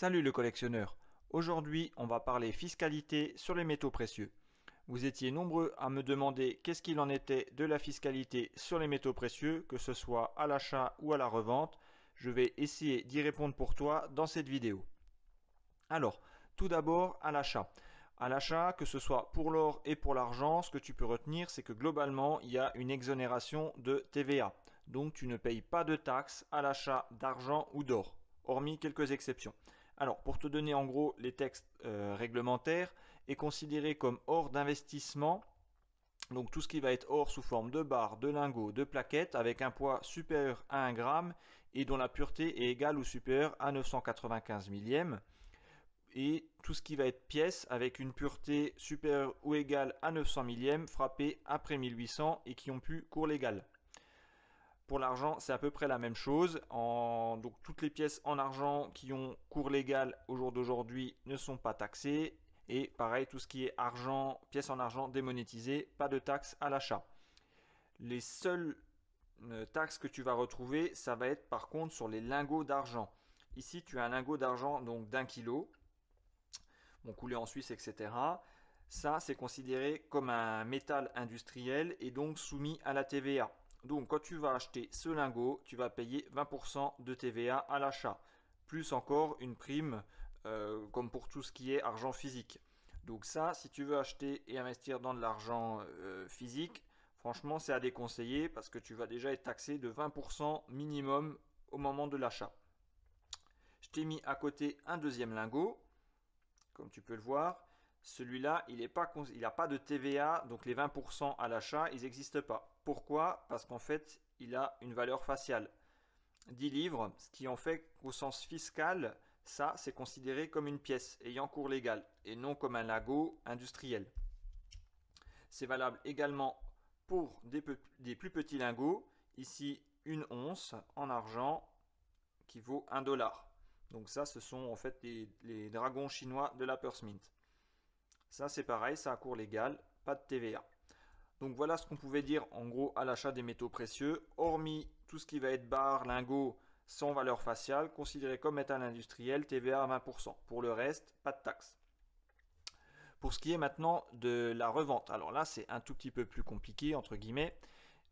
Salut le collectionneur. Aujourd'hui, on va parler fiscalité sur les métaux précieux. Vous étiez nombreux à me demander qu'est-ce qu'il en était de la fiscalité sur les métaux précieux, que ce soit à l'achat ou à la revente. Je vais essayer d'y répondre pour toi dans cette vidéo. Alors, tout d'abord à l'achat. À l'achat, que ce soit pour l'or et pour l'argent, ce que tu peux retenir, c'est que globalement, il y a une exonération de TVA. Donc, tu ne payes pas de taxes à l'achat d'argent ou d'or, hormis quelques exceptions. Alors, pour te donner en gros les textes réglementaires, est considéré comme or d'investissement. Donc tout ce qui va être or sous forme de barres, de lingots, de plaquettes avec un poids supérieur à 1 gramme et dont la pureté est égale ou supérieure à 995 millièmes. Et tout ce qui va être pièces avec une pureté supérieure ou égale à 900 millièmes frappées après 1800 et qui ont pu cours légal. Pour l'argent, c'est à peu près la même chose. Donc toutes les pièces en argent qui ont cours légal au jour d'aujourd'hui ne sont pas taxées. Et pareil, tout ce qui est argent, pièces en argent démonétisées, pas de taxes à l'achat. Les seules taxes que tu vas retrouver, ça va être par contre sur les lingots d'argent. Ici, tu as un lingot d'argent donc d'1 kg, bon, coulé en Suisse, etc. Ça, c'est considéré comme un métal industriel et donc soumis à la TVA. Donc quand tu vas acheter ce lingot, tu vas payer 20% de TVA à l'achat, plus encore une prime comme pour tout ce qui est argent physique. Donc ça, si tu veux acheter et investir dans de l'argent physique, franchement c'est à déconseiller parce que tu vas déjà être taxé de 20% minimum au moment de l'achat. Je t'ai mis à côté un deuxième lingot, comme tu peux le voir. Celui-là, il n'a pas de TVA, donc les 20% à l'achat, ils n'existent pas. Pourquoi? Parce qu'en fait, il a une valeur faciale. 10 livres, ce qui en fait qu'au sens fiscal, ça, c'est considéré comme une pièce ayant cours légal et non comme un lingot industriel. C'est valable également pour des plus petits lingots. Ici, une once en argent qui vaut 1 dollar. Donc ça, ce sont en fait les dragons chinois de la Purse Mint. Ça, c'est pareil, ça a cours légal, pas de TVA. Donc voilà ce qu'on pouvait dire en gros à l'achat des métaux précieux, hormis tout ce qui va être barres, lingots sans valeur faciale, considéré comme métal industriel, TVA à 20%. Pour le reste, pas de taxe. Pour ce qui est maintenant de la revente, alors là c'est un tout petit peu plus compliqué entre guillemets.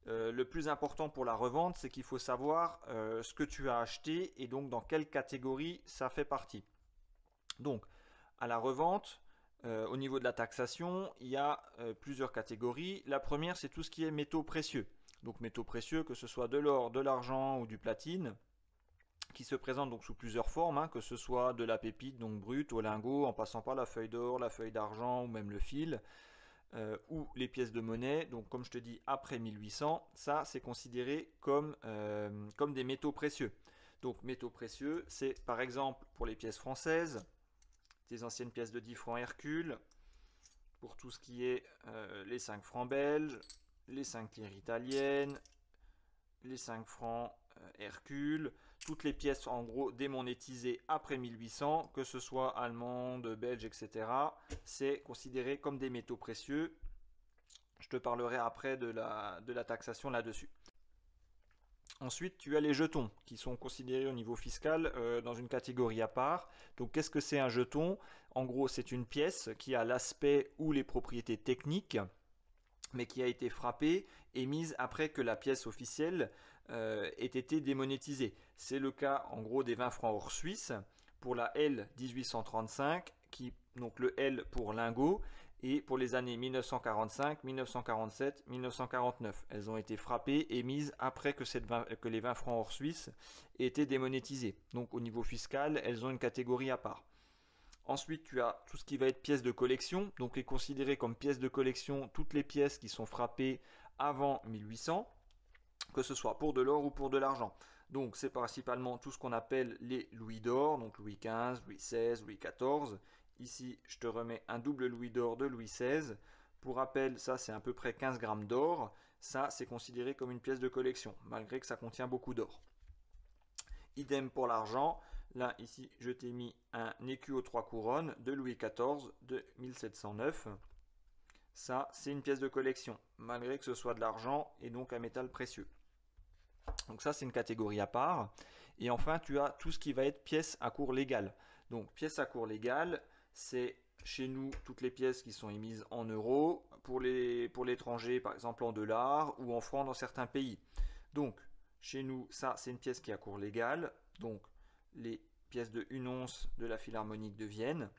Le plus important pour la revente, c'est qu'il faut savoir ce que tu as acheté et donc dans quelle catégorie ça fait partie. Donc à la revente, au niveau de la taxation, il y a plusieurs catégories. La première, c'est tout ce qui est métaux précieux. Donc métaux précieux, que ce soit de l'or, de l'argent ou du platine, qui se présentent donc sous plusieurs formes, que ce soit de la pépite, donc brute, au lingot, en passant par la feuille d'or, la feuille d'argent ou même le fil, ou les pièces de monnaie. Donc comme je te dis, après 1800, ça c'est considéré comme des métaux précieux. Donc métaux précieux, c'est par exemple pour les pièces françaises, des anciennes pièces de 10 francs Hercule, pour tout ce qui est les 5 francs belges, les 5 lires italiennes, les 5 francs Hercule, toutes les pièces en gros démonétisées après 1800, que ce soit allemandes, belges, etc. C'est considéré comme des métaux précieux. Je te parlerai après de la taxation là-dessus. Ensuite, tu as les jetons qui sont considérés au niveau fiscal dans une catégorie à part. Donc, qu'est-ce que c'est un jeton? En gros, c'est une pièce qui a l'aspect ou les propriétés techniques, mais qui a été frappée et mise après que la pièce officielle ait été démonétisée. C'est le cas, en gros, des 20 francs hors Suisse pour la L 1835, donc le L pour lingot, et pour les années 1945, 1947, 1949. Elles ont été frappées et mises après que les 20 francs hors Suisse aient été démonétisés. Donc au niveau fiscal, elles ont une catégorie à part. Ensuite, tu as tout ce qui va être pièces de collection, donc est considéré comme pièces de collection toutes les pièces qui sont frappées avant 1800, que ce soit pour de l'or ou pour de l'argent. Donc c'est principalement tout ce qu'on appelle les louis d'or, donc Louis XV, Louis XVI, Louis XIV. Ici, je te remets un double louis d'or de Louis XVI. Pour rappel, ça c'est à peu près 15 grammes d'or. Ça, c'est considéré comme une pièce de collection, malgré que ça contient beaucoup d'or. Idem pour l'argent. Là, ici, je t'ai mis un écu aux 3 couronnes de Louis XIV de 1709. Ça, c'est une pièce de collection, malgré que ce soit de l'argent et donc un métal précieux. Donc ça, c'est une catégorie à part. Et enfin, tu as tout ce qui va être pièces à cours légal. Donc, pièces à cours légal, c'est chez nous toutes les pièces qui sont émises en euros, pour l'étranger par exemple en dollars ou en francs dans certains pays. Donc, chez nous, ça c'est une pièce qui est à cours légal, donc les pièces de 1 once de la Philharmonique de Vienne,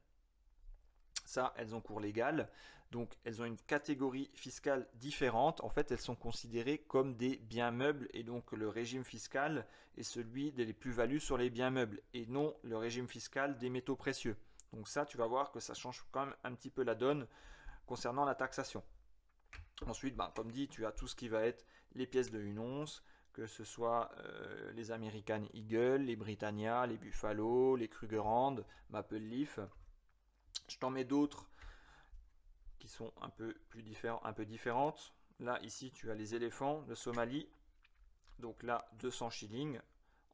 ça elles ont cours légal, donc elles ont une catégorie fiscale différente, en fait elles sont considérées comme des biens meubles et donc le régime fiscal est celui des plus-values sur les biens meubles et non le régime fiscal des métaux précieux. Donc ça, tu vas voir que ça change quand même un petit peu la donne concernant la taxation. Ensuite, comme dit, tu as tout ce qui va être les pièces de 1 once, que ce soit les American Eagle, les Britannia, les Buffalo, les Krugerrand, Maple Leaf. Je t'en mets d'autres qui sont un peu différentes. Là, ici, tu as les éléphants de Somalie. Donc là, 200 shillings.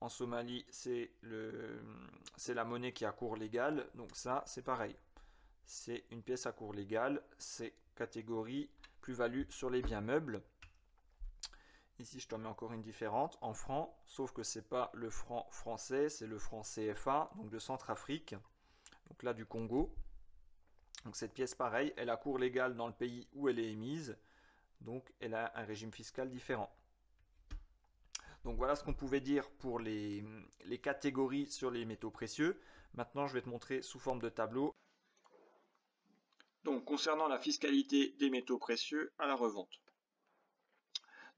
En Somalie, c'est la monnaie qui a cours légal. Donc ça, c'est pareil. C'est une pièce à cours légal. C'est catégorie plus-value sur les biens meubles. Ici, je t'en mets encore une différente en francs, sauf que c'est pas le franc français, c'est le franc CFA, donc de Centrafrique. Donc là, du Congo. Donc cette pièce, pareil, elle a cours légal dans le pays où elle est émise. Donc elle a un régime fiscal différent. Donc voilà ce qu'on pouvait dire pour les catégories sur les métaux précieux. Maintenant, je vais te montrer sous forme de tableau. Donc concernant la fiscalité des métaux précieux à la revente.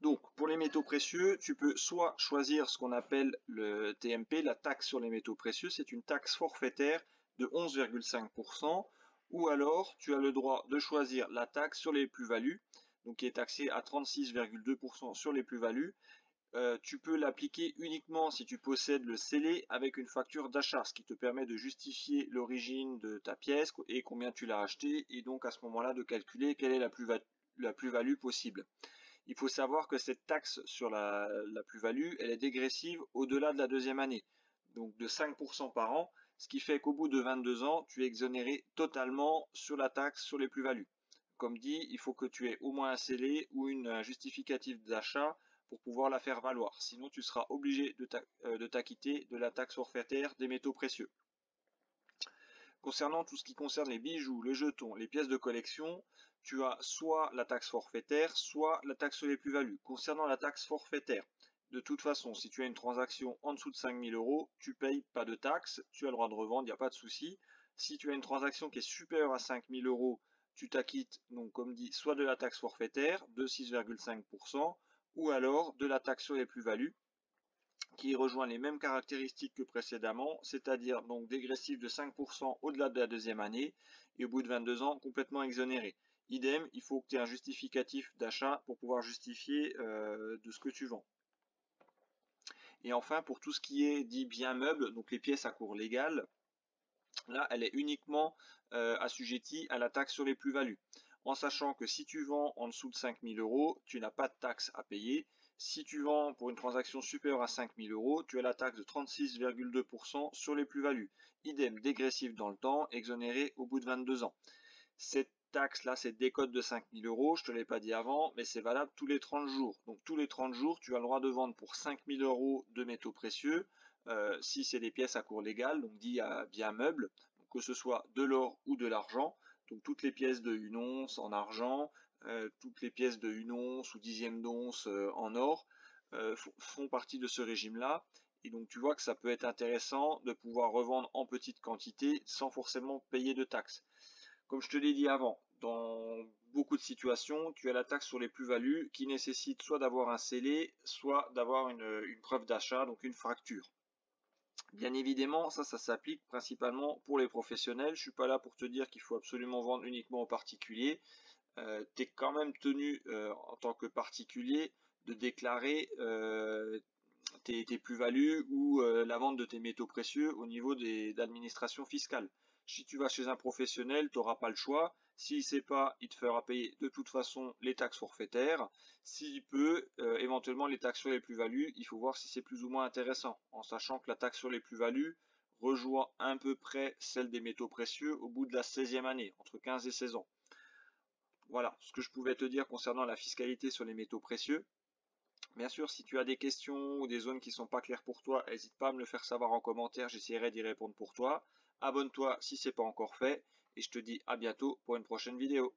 Donc pour les métaux précieux, tu peux soit choisir ce qu'on appelle le TMP, la taxe sur les métaux précieux, c'est une taxe forfaitaire de 11,5%, ou alors tu as le droit de choisir la taxe sur les plus-values, donc qui est taxée à 36,2% sur les plus-values. Tu peux l'appliquer uniquement si tu possèdes le scellé avec une facture d'achat, ce qui te permet de justifier l'origine de ta pièce et combien tu l'as acheté, et donc à ce moment-là de calculer quelle est la plus-value possible. Il faut savoir que cette taxe sur la plus-value, elle est dégressive au-delà de la deuxième année, donc de 5% par an, ce qui fait qu'au bout de 22 ans, tu es exonéré totalement sur la taxe sur les plus-values. Comme dit, il faut que tu aies au moins un scellé ou un justificatif d'achat pour pouvoir la faire valoir. Sinon, tu seras obligé de t'acquitter de la taxe forfaitaire des métaux précieux. Concernant tout ce qui concerne les bijoux, les jetons, les pièces de collection, tu as soit la taxe forfaitaire, soit la taxe sur les plus-values. Concernant la taxe forfaitaire, de toute façon, si tu as une transaction en dessous de 5 000 €, tu ne payes pas de taxe, tu as le droit de revendre, il n'y a pas de souci. Si tu as une transaction qui est supérieure à 5 000 €, tu t'acquittes, donc comme dit, soit de la taxe forfaitaire de 6,5%, ou alors de la taxe sur les plus-values, qui rejoint les mêmes caractéristiques que précédemment, c'est-à-dire donc dégressif de 5% au-delà de la deuxième année et au bout de 22 ans complètement exonéré. Idem, il faut que tu aies un justificatif d'achat pour pouvoir justifier de ce que tu vends. Et enfin, pour tout ce qui est dit bien meuble, donc les pièces à cours légal, là, elle est uniquement assujettie à la taxe sur les plus-values. En sachant que si tu vends en dessous de 5 000 €, tu n'as pas de taxe à payer. Si tu vends pour une transaction supérieure à 5 000 €, tu as la taxe de 36,2% sur les plus-values. Idem, dégressif dans le temps, exonéré au bout de 22 ans. Cette taxe-là, cette décote de 5 000 €, je ne te l'ai pas dit avant, mais c'est valable tous les 30 jours. Donc tous les 30 jours, tu as le droit de vendre pour 5 000 € de métaux précieux, si c'est des pièces à cours légal, donc dit à bien meuble, donc que ce soit de l'or ou de l'argent. Donc toutes les pièces de 1 once en argent, toutes les pièces de 1 once ou dixième d'once en or font partie de ce régime-là. Et donc tu vois que ça peut être intéressant de pouvoir revendre en petite quantité sans forcément payer de taxes. Comme je te l'ai dit avant, dans beaucoup de situations, tu as la taxe sur les plus-values qui nécessite soit d'avoir un scellé, soit d'avoir une preuve d'achat, donc une facture. Bien évidemment, ça s'applique principalement pour les professionnels. Je ne suis pas là pour te dire qu'il faut absolument vendre uniquement aux particuliers. Tu es quand même tenu, en tant que particulier, de déclarer tes plus-values ou la vente de tes métaux précieux au niveau d'administration fiscale. Si tu vas chez un professionnel, tu n'auras pas le choix. S'il ne sait pas, il te fera payer de toute façon les taxes forfaitaires. S'il peut, éventuellement les taxes sur les plus-values, il faut voir si c'est plus ou moins intéressant, en sachant que la taxe sur les plus-values rejoint à peu près celle des métaux précieux au bout de la 16e année, entre 15 et 16 ans. Voilà ce que je pouvais te dire concernant la fiscalité sur les métaux précieux. Bien sûr, si tu as des questions ou des zones qui ne sont pas claires pour toi, n'hésite pas à me le faire savoir en commentaire, j'essaierai d'y répondre pour toi. abonne-toi si ce n'est pas encore fait et je te dis à bientôt pour une prochaine vidéo.